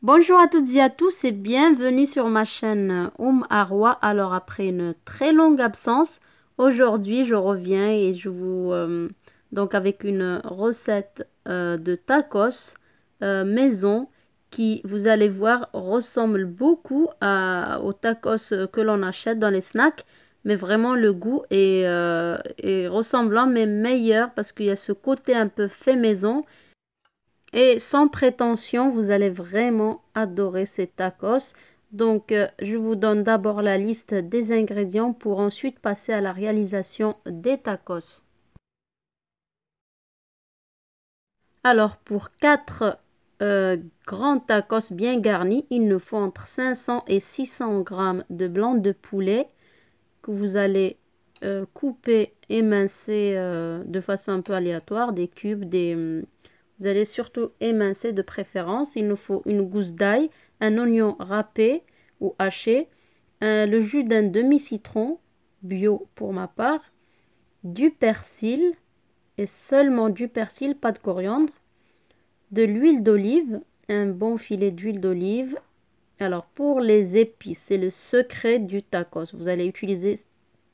Bonjour à toutes et à tous et bienvenue sur ma chaîne Arwa. Alors après une très longue absence, aujourd'hui je reviens et je vous donc avec une recette de tacos maison qui, vous allez voir, ressemble beaucoup aux tacos que l'on achète dans les snacks, mais vraiment le goût est ressemblant mais meilleur parce qu'il y a ce côté un peu fait maison. Et sans prétention, vous allez vraiment adorer ces tacos. Donc, je vous donne d'abord la liste des ingrédients pour ensuite passer à la réalisation des tacos. Alors, pour 4 grands tacos bien garnis, il nous faut entre 500 et 600 grammes de blanc de poulet que vous allez couper, émincer de façon un peu aléatoire, des cubes, vous allez surtout émincer de préférence. Il nous faut une gousse d'ail, un oignon râpé ou haché, le jus d'un demi-citron, bio pour ma part, du persil, et seulement du persil, pas de coriandre, de l'huile d'olive, un bon filet d'huile d'olive. Alors pour les épices, c'est le secret du tacos. Vous allez utiliser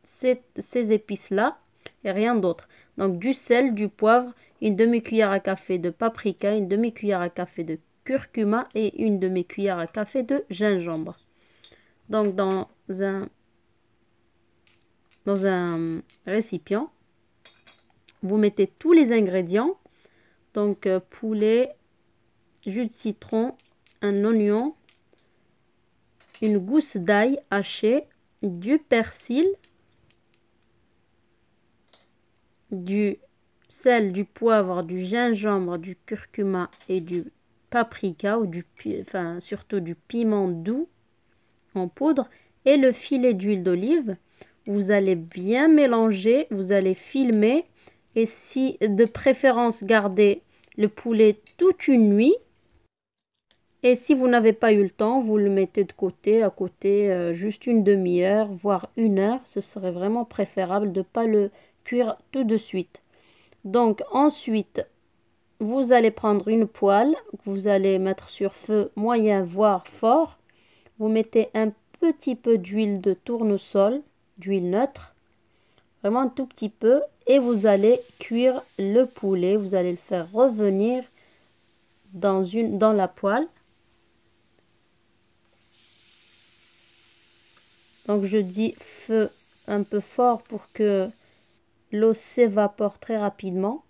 ces épices-là et rien d'autre. Donc du sel, du poivre, une demi-cuillère à café de paprika, une demi-cuillère à café de curcuma et une demi-cuillère à café de gingembre. Donc dans un récipient, vous mettez tous les ingrédients. Donc poulet, jus de citron, un oignon, une gousse d'ail hachée, du persil, du sel, du poivre, du gingembre, du curcuma et du paprika ou surtout du piment doux en poudre et le filet d'huile d'olive. Vous allez bien mélanger, vous allez filmer et si de préférence garder le poulet toute une nuit. Et si vous n'avez pas eu le temps, vous le mettez de côté, à côté, juste une demi-heure, voire une heure. Ce serait vraiment préférable de ne pas le cuire tout de suite. Donc ensuite, vous allez prendre une poêle, vous allez mettre sur feu moyen, voire fort. Vous mettez un petit peu d'huile de tournesol, d'huile neutre, vraiment un tout petit peu. Et vous allez cuire le poulet, vous allez le faire revenir dans la poêle. Donc je dis feu un peu fort pour que l'eau s'évapore très rapidement.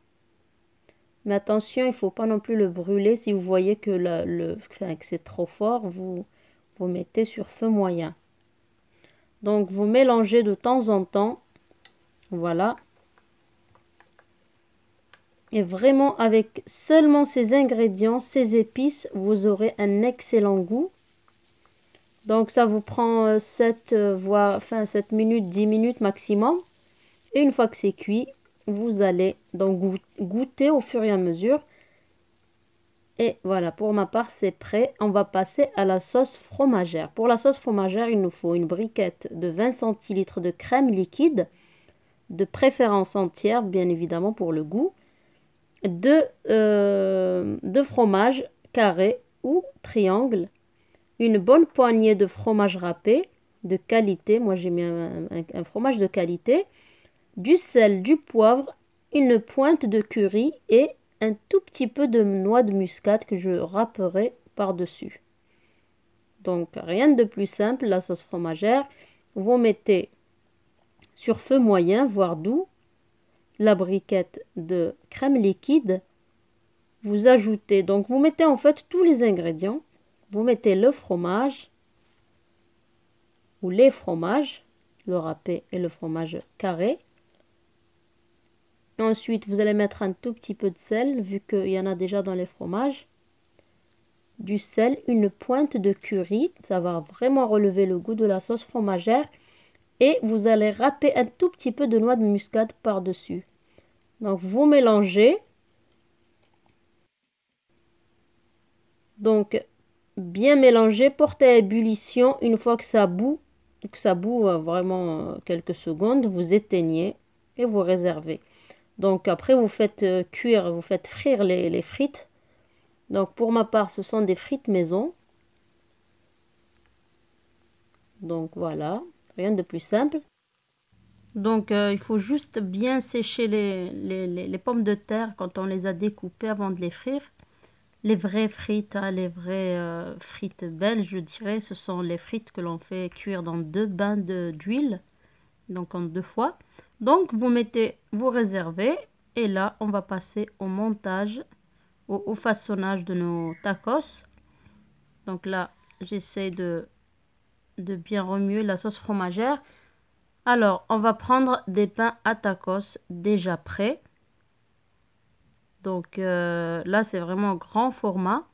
Mais attention, il ne faut pas non plus le brûler. Si vous voyez que, que c'est trop fort, vous mettez sur feu moyen. Donc vous mélangez de temps en temps. Voilà. Et vraiment avec seulement ces ingrédients, ces épices, vous aurez un excellent goût. Donc ça vous prend 7 minutes, 10 minutes maximum. Et une fois que c'est cuit, vous allez donc goûter au fur et à mesure. Et voilà, pour ma part, c'est prêt. On va passer à la sauce fromagère. Pour la sauce fromagère, il nous faut une briquette de 20 centilitres de crème liquide, de préférence entière, bien évidemment, pour le goût, de fromage carré ou triangle, une bonne poignée de fromage râpé de qualité. Moi, j'ai mis un fromage de qualité, du sel, du poivre, une pointe de curry et un tout petit peu de noix de muscade que je râperai par-dessus. Donc rien de plus simple, la sauce fromagère. Vous mettez sur feu moyen, voire doux, la briquette de crème liquide. Vous ajoutez, donc vous mettez en fait tous les ingrédients. Vous mettez le fromage ou les fromages, le râpé et le fromage carré. Ensuite, vous allez mettre un tout petit peu de sel, vu qu'il y en a déjà dans les fromages. Du sel, une pointe de curry, ça va vraiment relever le goût de la sauce fromagère. Et vous allez râper un tout petit peu de noix de muscade par-dessus. Donc, vous mélangez. Donc, bien mélanger, porter à ébullition. Une fois que ça bout vraiment quelques secondes, vous éteignez et vous réservez. Donc après, vous faites frire les frites. Donc pour ma part, ce sont des frites maison. Donc voilà, rien de plus simple. Donc il faut juste bien sécher les pommes de terre quand on les a découpées avant de les frire. Les vraies frites, hein, les vraies frites belges, je dirais, ce sont les frites que l'on fait cuire dans 2 bains d'huile, donc en 2 fois. Donc vous réservez, et là on va passer au montage, au façonnage de nos tacos. Donc là, j'essaie de bien remuer la sauce fromagère. Alors, on va prendre des pains à tacos déjà prêts. Donc là, c'est vraiment grand format.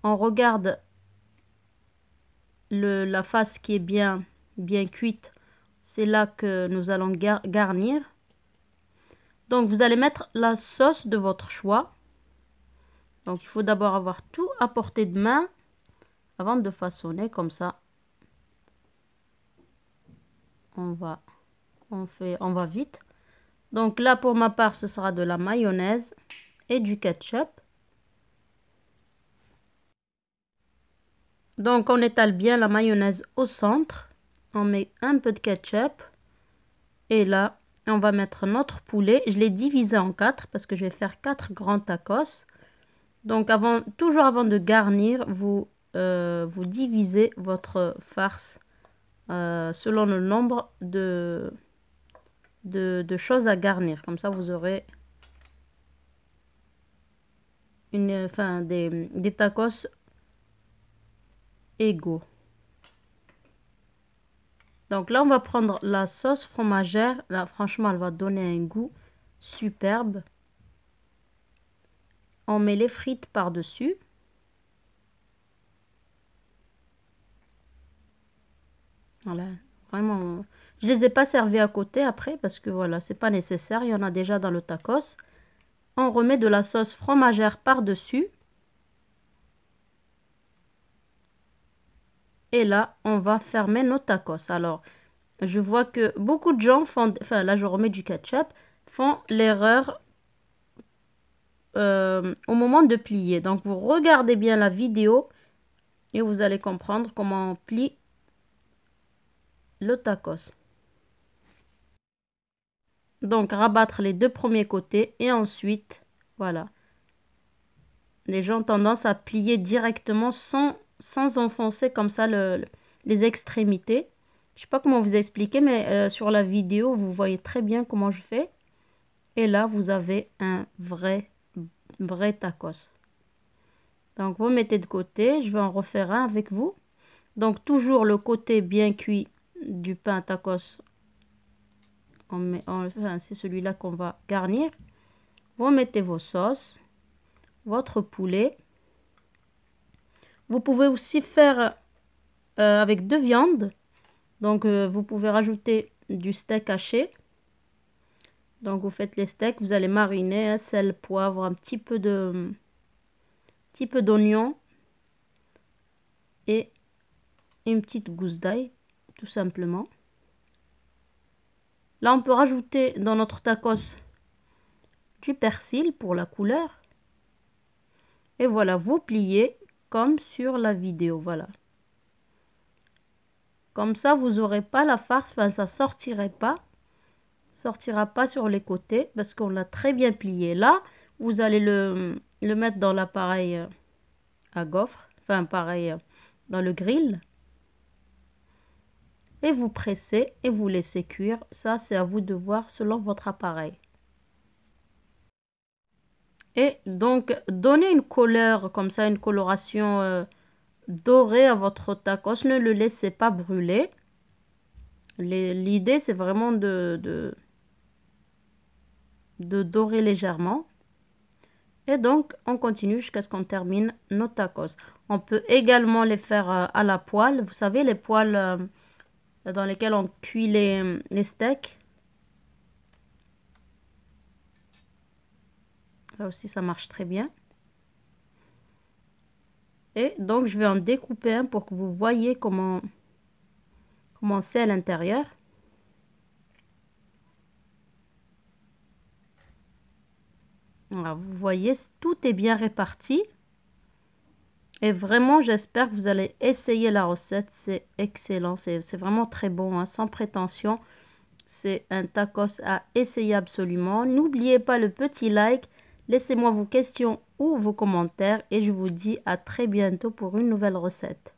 On regarde la face qui est bien cuite. C'est là que nous allons garnir. Donc, vous allez mettre la sauce de votre choix. Donc, il faut d'abord avoir tout à portée de main avant de façonner comme ça. On va vite. Donc là, pour ma part, ce sera de la mayonnaise et du ketchup. Donc, on étale bien la mayonnaise au centre. On met un peu de ketchup. Et là, on va mettre notre poulet. Je l'ai divisé en 4 parce que je vais faire 4 grands tacos. Donc, toujours avant de garnir, vous divisez votre farce selon le nombre de choses à garnir. Comme ça, vous aurez des tacos égaux. Donc là, on va prendre la sauce fromagère. Là, franchement, elle va donner un goût superbe. On met les frites par-dessus. Voilà, vraiment. Je les ai pas servis à côté après parce que voilà, c'est pas nécessaire. Il y en a déjà dans le tacos. On remet de la sauce fromagère par-dessus. Et là, on va fermer nos tacos. Alors, je vois que beaucoup de gens font, enfin là, je remets du ketchup, font l'erreur au moment de plier. Donc, vous regardez bien la vidéo et vous allez comprendre comment on plie le tacos. Donc, rabattre les 2 premiers côtés et ensuite, voilà. Les gens ont tendance à plier directement sans enfoncer comme ça les extrémités. Je sais pas comment vous expliquer, mais sur la vidéo, vous voyez très bien comment je fais. Et là, vous avez un vrai tacos. Donc, vous mettez de côté. Je vais en refaire un avec vous. Donc, toujours le côté bien cuit du pain tacos. Enfin, c'est celui-là qu'on va garnir. Vous mettez vos sauces, votre poulet. Vous pouvez aussi faire avec 2 viandes. Donc, vous pouvez rajouter du steak haché. Donc, vous faites les steaks. Vous allez mariner, hein, sel, poivre, un petit peu d'oignon et une petite gousse d'ail, tout simplement. Là, on peut rajouter dans notre tacos du persil pour la couleur. Et voilà, vous pliez comme sur la vidéo, voilà. Comme ça, vous n'aurez pas la farce, enfin, ça sortira pas sur les côtés parce qu'on l'a très bien plié. Là, vous allez le mettre dans l'appareil à gaufres, enfin, pareil, dans le grill. Et vous pressez et vous laissez cuire. Ça, c'est à vous de voir selon votre appareil. Et donc, donnez une couleur comme ça, une coloration dorée à votre tacos. Ne le laissez pas brûler. L'idée, c'est vraiment de dorer légèrement. Et donc, on continue jusqu'à ce qu'on termine nos tacos. On peut également les faire à la poêle. Vous savez, les poêles dans lesquelles on cuit les steaks. Là aussi, ça marche très bien. Et donc, je vais en découper un pour que vous voyez comment c'est à l'intérieur. Voilà, vous voyez, tout est bien réparti. Et vraiment, j'espère que vous allez essayer la recette. C'est excellent, c'est vraiment très bon, hein, sans prétention. C'est un tacos à essayer absolument. N'oubliez pas le petit like. Laissez-moi vos questions ou vos commentaires et je vous dis à très bientôt pour une nouvelle recette.